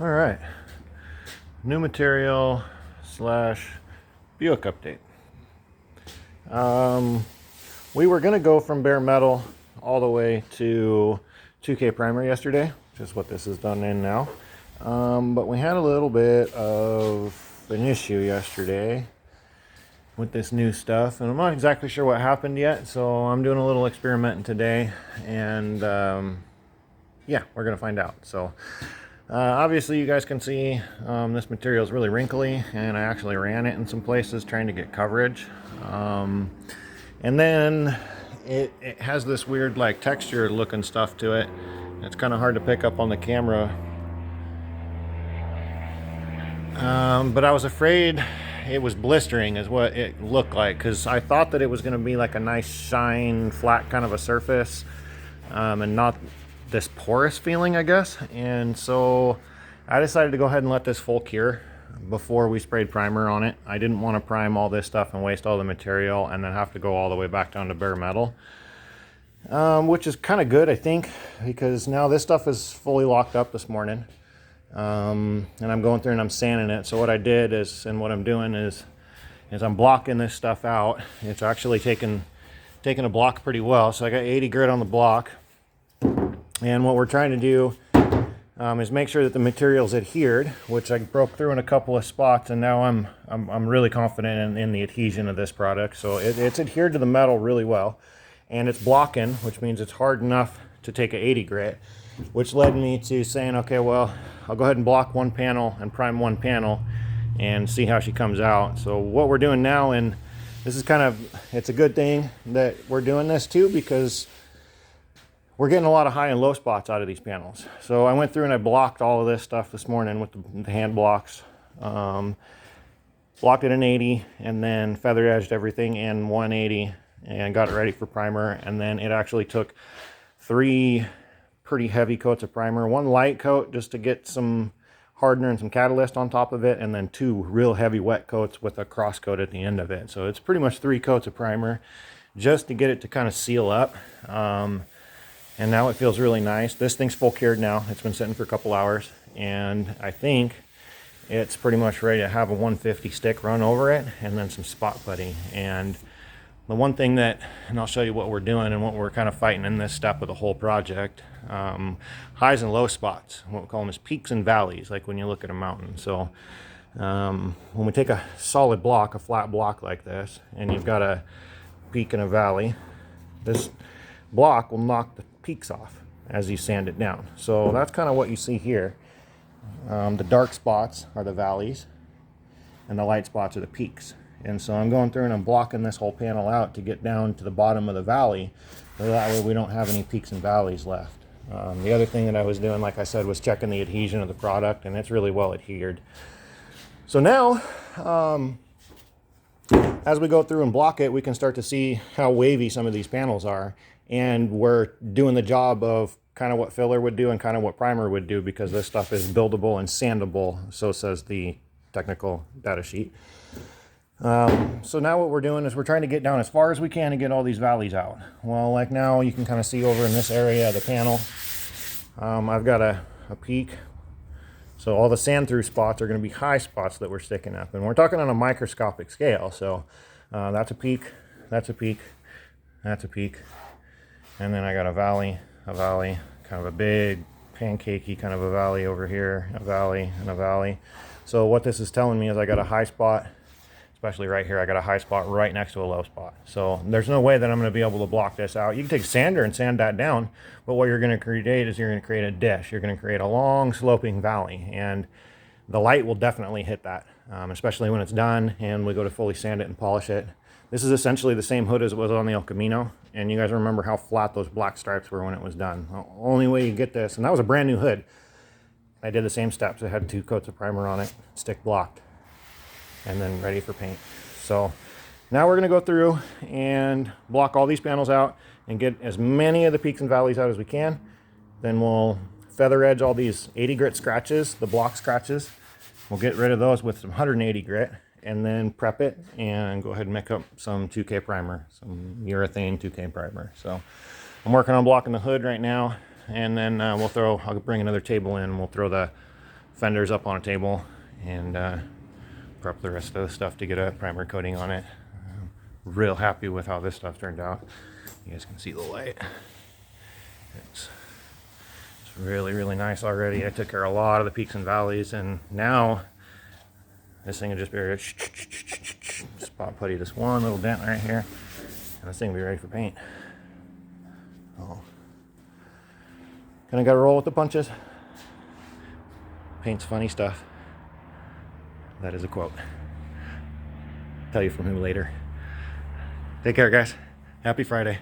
All right, new material slash Buick update. We were gonna go from bare metal all the way to 2K primer yesterday, which is what this is done in now. But we had a little bit of an issue yesterday with this new stuff, and I'm not exactly sure what happened yet. So I'm doing a little experimenting today, and yeah, we're gonna find out. So obviously you guys can see this material is really wrinkly, and I actually ran it in some places trying to get coverage. And then it has this weird like texture looking stuff to it. It's kind of hard to pick up on the camera. But I was afraid it was blistering is what it looked like, because I thought that it was going to be like a nice shine flat kind of a surface, and not this porous feeling, I guess. And so I decided to go ahead and let this full cure before we sprayed primer on it. I didn't want to prime all this stuff and waste all the material and then have to go all the way back down to bare metal, which is kind of good, I think, because now this stuff is fully locked up this morning. And I'm going through and I'm sanding it. So what I did is, and what I'm doing is I'm blocking this stuff out. It's actually taking a block pretty well. So I got 80 grit on the block. And what we're trying to do is make sure that the material's adhered, which I broke through in a couple of spots, and now I'm really confident in the adhesion of this product. So it's adhered to the metal really well, and it's blocking, which means it's hard enough to take a 80 grit, which led me to saying, okay, well, I'll go ahead and block one panel and prime one panel and see how she comes out. So what we're doing now, and this is it's a good thing that we're doing this too, because we're getting a lot of high and low spots out of these panels. So I went through and I blocked all of this stuff this morning with the hand blocks. Blocked it in 80 and then feather edged everything in 180 and got it ready for primer. And then it actually took 3 pretty heavy coats of primer, 1 light coat just to get some hardener and some catalyst on top of it, and then 2 real heavy wet coats with a cross coat at the end of it. So it's pretty much 3 coats of primer just to get it to kind of seal up. And now it feels really nice. This thing's full cured now. It's been sitting for a couple hours, and I think it's pretty much ready to have a 150 stick run over it and then some spot putty. And the one thing that, and I'll show you what we're doing and what we're kind of fighting in this step of the whole project, highs and low spots. What we call them is peaks and valleys, like when you look at a mountain. So when we take a solid block, a flat block like this, and you've got a peak and a valley, this block will knock the peaks off as you sand it down. So that's kind of what you see here. The dark spots are the valleys and the light spots are the peaks. And so I'm going through and I'm blocking this whole panel out to get down to the bottom of the valley, so that way we don't have any peaks and valleys left. The other thing that I was doing, like I said, was checking the adhesion of the product, and it's really well adhered. So now as we go through and block it, we can start to see how wavy some of these panels are. And we're doing the job of kind of what filler would do and kind of what primer would do, because this stuff is buildable and sandable, so says the technical data sheet. So now what we're doing is we're trying to get down as far as we can and get all these valleys out. Well, like now you can kind of see over in this area of the panel, I've got a peak. So all the sand through spots are going to be high spots that we're sticking up. And we're talking on a microscopic scale. So that's a peak, that's a peak, that's a peak. And then I got a valley, kind of a big pancakey kind of a valley over here, a valley and a valley. So what this is telling me is I got a high spot, especially right here. I got a high spot right next to a low spot. So there's no way that I'm going to be able to block this out. You can take a sander and sand that down, but what you're going to create is you're going to create a dish. You're going to create a long sloping valley, and the light will definitely hit that, especially when it's done and we go to fully sand it and polish it. This is essentially the same hood as it was on the El Camino, and you guys remember how flat those black stripes were when it was done. The only way you get this, and that was a brand new hood, I did the same steps. I had 2 coats of primer on it, stick blocked, and then ready for paint. So now we're going to go through and block all these panels out and get as many of the peaks and valleys out as we can. Then we'll feather edge all these 80 grit scratches, the block scratches. We'll get rid of those with some 180 grit, and then prep it and go ahead and make up some 2K primer, some urethane 2K primer. So I'm working on blocking the hood right now, and then I'll bring another table in and we'll throw the fenders up on a table and prep the rest of the stuff to get a primer coating on it. Real happy with how this stuff turned out. You guys can see the light. It's really, really nice already. I took care of a lot of the peaks and valleys, and now this thing will just be spot putty this one little dent right here, and this thing will be ready for paint. Oh, kind of got to roll with the punches. Paint's funny stuff. That is a quote. Tell you from who later. Take care, guys. Happy Friday.